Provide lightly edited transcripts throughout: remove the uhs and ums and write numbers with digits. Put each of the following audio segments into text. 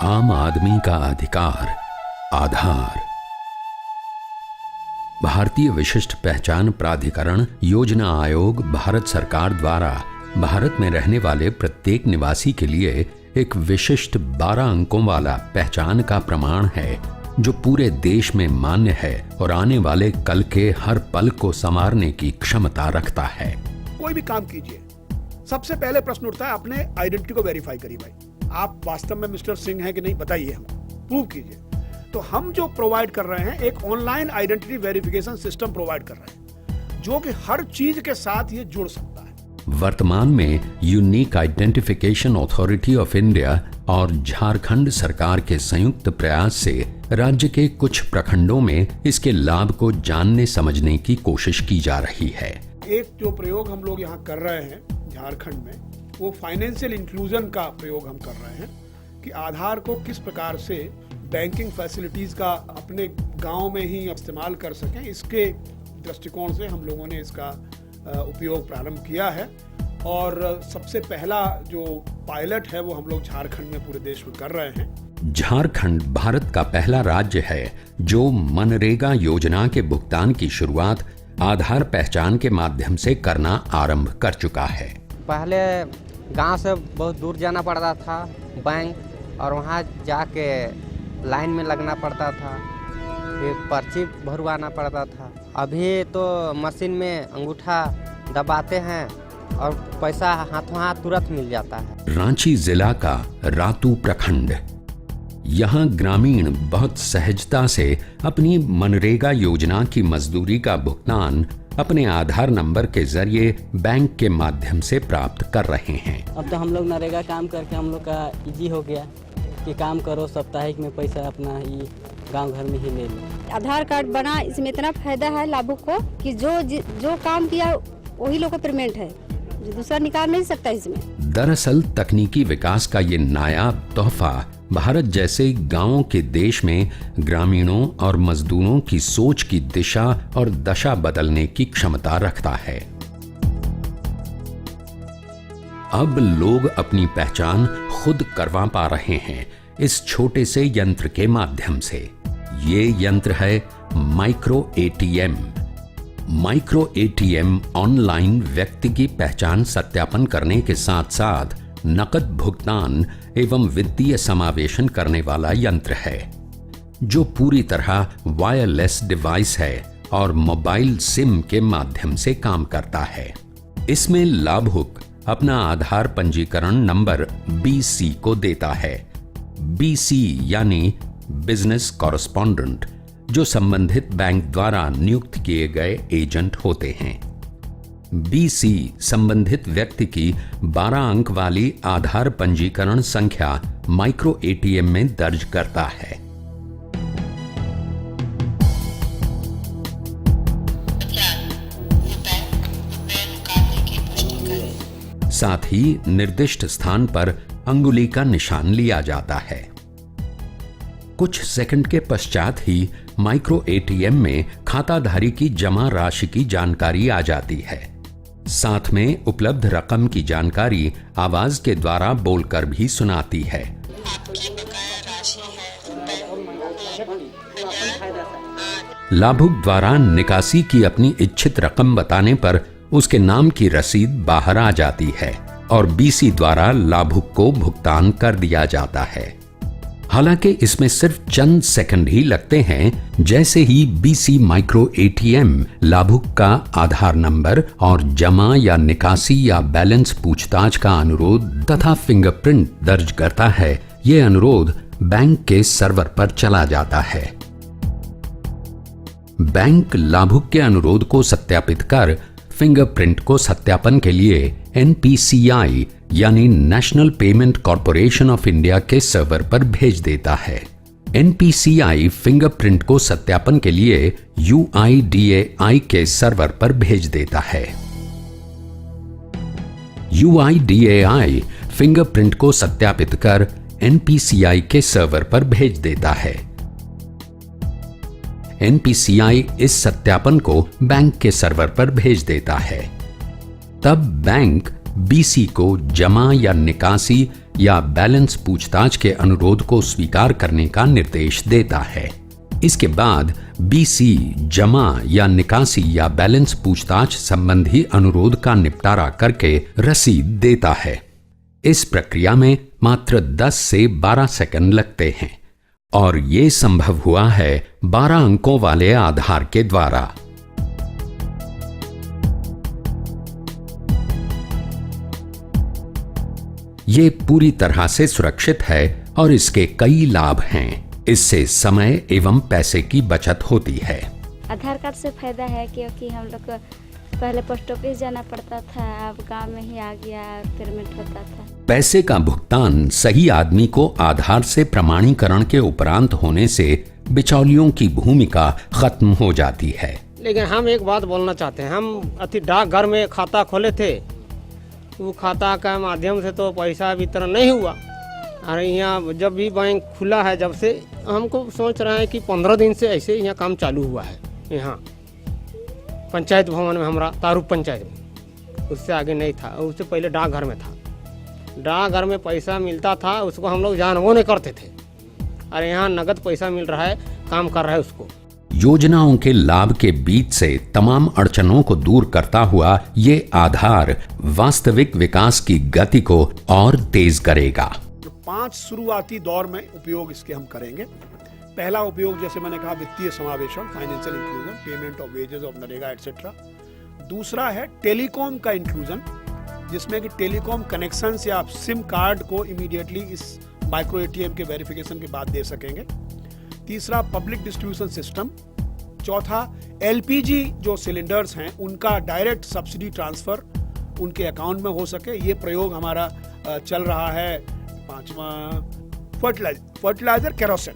आम आदमी का अधिकार, आधार। भारतीय विशिष्ट पहचान प्राधिकरण योजना आयोग भारत सरकार द्वारा भारत में रहने वाले प्रत्येक निवासी के लिए एक विशिष्ट 12 अंकों वाला पहचान का प्रमाण है जो पूरे देश में मान्य है और आने वाले कल के हर पल को संवारने की क्षमता रखता है। कोई भी काम कीजिए, सबसे पहले प्रश्न उठता है अपने आइडेंटिटी को वेरीफाई करिए। भाई आप वास्तव में मिस्टर सिंह हैं कि नहीं, बताइए, हमको प्रूव कीजिए। तो हम जो प्रोवाइड कर रहे हैं एक online identity verification system provide कर रहे हैं जो कि हर चीज के साथ ये जुड़ सकता है। वर्तमान में unique identification authority of India और झारखंड सरकार के संयुक्त प्रयास से राज्य के कुछ प्रखंडों में इसके लाभ को जानने समझने की कोशिश की जा रही है। एक जो प्रयोग हम लोग यहाँ कर रहे हैं झारखंड में, वो फाइनेंशियल इंक्लूजन का प्रयोग हम कर रहे हैं कि आधार को किस प्रकार से बैंकिंग फैसिलिटीज का अपने गांव में ही इस्तेमाल कर सकें। इसके दृष्टिकोण से हम लोगों ने इसका उपयोग प्रारंभ किया है और सबसे पहला जो पायलट है वो हम लोग झारखंड में पूरे देश में कर रहे हैं। झारखंड भारत का पहला राज्य है जो मनरेगा योजना के भुगतान की शुरुआत आधार पहचान के माध्यम से करना आरंभ कर चुका है। पहले गांव से बहुत दूर जाना पड़ता था बैंक, और वहां जाके लाइन में लगना पड़ता था, फिर पर्ची भरवाना पड़ता था। अभी तो मशीन में अंगूठा दबाते हैं और पैसा हाथों हाथ तुरंत मिल जाता है। रांची जिला का रातू प्रखंड, यहाँ ग्रामीण बहुत सहजता से अपनी मनरेगा योजना की मजदूरी का भुगतान अपने आधार नंबर के जरिए बैंक के माध्यम से प्राप्त कर रहे हैं। अब तो हम लोग नरेगा काम करके हम लोग का इजी हो गया कि काम करो, साप्ताहिक में पैसा अपना ही गांव घर में ही ले लो। आधार कार्ड बना, इसमें इतना फायदा है लाभुक को कि जो काम किया वही लोग को पेमेंट है, जो दूसरा निकाल नहीं सकता इसमें। दरअसल तकनीकी विकास का ये नायाब तोहफा भारत जैसे गांवों के देश में ग्रामीणों और मजदूरों की सोच की दिशा और दशा बदलने की क्षमता रखता है। अब लोग अपनी पहचान खुद करवा पा रहे हैं इस छोटे से यंत्र के माध्यम से। ये यंत्र है micro ATM. Micro ATM online व्यक्ति की पहचान सत्यापन करने के साथ साथ नकद भुगतान एवं वित्तीय समावेशन करने वाला यंत्र है जो पूरी तरह वायरलेस डिवाइस है और मोबाइल सिम के माध्यम से काम करता है। इसमें लाभुक अपना आधार पंजीकरण नंबर BC को देता है। BC यानी बिजनेस कॉरेस्पॉन्डेंट, जो संबंधित बैंक द्वारा नियुक्त किए गए एजेंट होते हैं। BC संबंधित व्यक्ति की 12 अंक वाली आधार पंजीकरण संख्या माइक्रो एटीएम में दर्ज करता है। साथ ही निर्दिष्ट स्थान पर अंगुली का निशान लिया जाता है। कुछ सेकंड के पश्चात ही माइक्रो एटीएम में खाताधारी की जमा राशि की जानकारी आ जाती है। साथ में उपलब्ध रकम की जानकारी आवाज के द्वारा बोलकर भी सुनाती है। आपकी बकाया राशि है लाभुक द्वारा निकासी की अपनी इच्छित रकम बताने पर उसके नाम की रसीद बाहर आ जाती है और BC द्वारा लाभुक को भुगतान कर दिया जाता है। हालांकि इसमें सिर्फ चंद सेकंड ही लगते हैं। जैसे ही BC माइक्रो एटीएम लाभुक का आधार नंबर और जमा या निकासी या बैलेंस पूछताछ का अनुरोध तथा फिंगरप्रिंट दर्ज करता है, ये अनुरोध बैंक के सर्वर पर चला जाता है। बैंक लाभुक के अनुरोध को सत्यापित कर फिंगरप्रिंट को सत्यापन के लिए NPCI यानी national payment corporation of India के सर्वर पर भेज देता है। NPCI फिंगरप्रिंट को सत्यापन के लिए UIDAI के सर्वर पर भेज देता है। UIDAI फिंगरप्रिंट को सत्यापित कर NPCI के सर्वर पर भेज देता है। NPCI इस सत्यापन को बैंक के सर्वर पर भेज देता है। तब बैंक BC को जमा या निकासी या बैलेंस पूछताछ के अनुरोध को स्वीकार करने का निर्देश देता है। इसके बाद बीसी जमा या निकासी या बैलेंस पूछताछ संबंधी अनुरोध का निपटारा करके रसीद देता है। इस प्रक्रिया में मात्र 10 से 12 सेकंड लगते हैं और ये संभव हुआ है 12 अंकों वाले आधार के द्वारा। ये पूरी तरह से सुरक्षित है और इसके कई लाभ हैं। इससे समय एवं पैसे की बचत होती है। आधार कार्ड से फायदा है क्योंकि हम लोग को पहले पोस्ट ऑफिस जाना पड़ता था, अब गांव में ही आ गया, पेमेंट होता था। पैसे का भुगतान सही आदमी को आधार से प्रमाणीकरण के उपरांत होने से बिचौलियों की भूमिका खत्म हो जाती है। लेकिन हम एक बात बोलना चाहते हैं, हम डाकघर में खाता खोले थे, वो खाता का माध्यम से तो पैसा वितरण नहीं हुआ। और यहाँ जब भी बैंक खुला है, जब से हमको सोच रहे हैं कि 15 दिन से ऐसे यहाँ काम चालू हुआ है। यहाँ पंचायत भवन में, हमारा तारुप पंचायत में, उससे आगे नहीं था, उससे पहले डाकघर में था। डाकघर में पैसा मिलता था, उसको हम लोग जानबो नहीं करते थे, और यहाँ नगद पैसा मिल रहा है, काम कर रहा है उसको। योजनाओं के लाभ के बीच से तमाम अड़चनों को दूर करता हुआ ये आधार वास्तविक विकास की गति को और तेज करेगा। 5 शुरुआती दौर में उपयोग इसके हम करेंगे। पहला उपयोग, जैसे मैंने कहा, वित्तीय समावेशन, financial inclusion, payment of wages of NREGA etcetera. दूसरा है टेलीकॉम का इंक्लूजन, जिसमें कि टेलीकॉम कनेक्शन से आप सिम कार्ड को इमीडिएटली इस माइक्रो एटीएम के वेरिफिकेशन के बाद दे सकेंगे। तीसरा, पब्लिक डिस्ट्रीब्यूशन सिस्टम। चौथा, एलपीजी जो सिलेंडर्स हैं उनका डायरेक्ट सब्सिडी ट्रांसफर उनके अकाउंट में हो सके, ये प्रयोग हमारा चल रहा है। पांचवा, फर्टिलाइजर केरोसिन।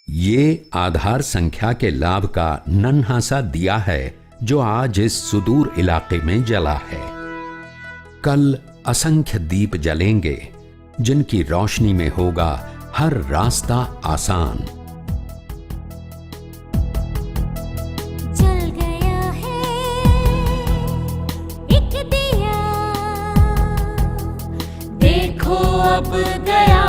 ये आधार संख्या के लाभ का नन्हा सा दिया है जो आज इस सुदूर इलाके में जला है। कल असंख्य दीप जलेंगे जिनकी रोशनी में होगा हर रास्ता आसान। जल गया है एक दिया, देखो अब गया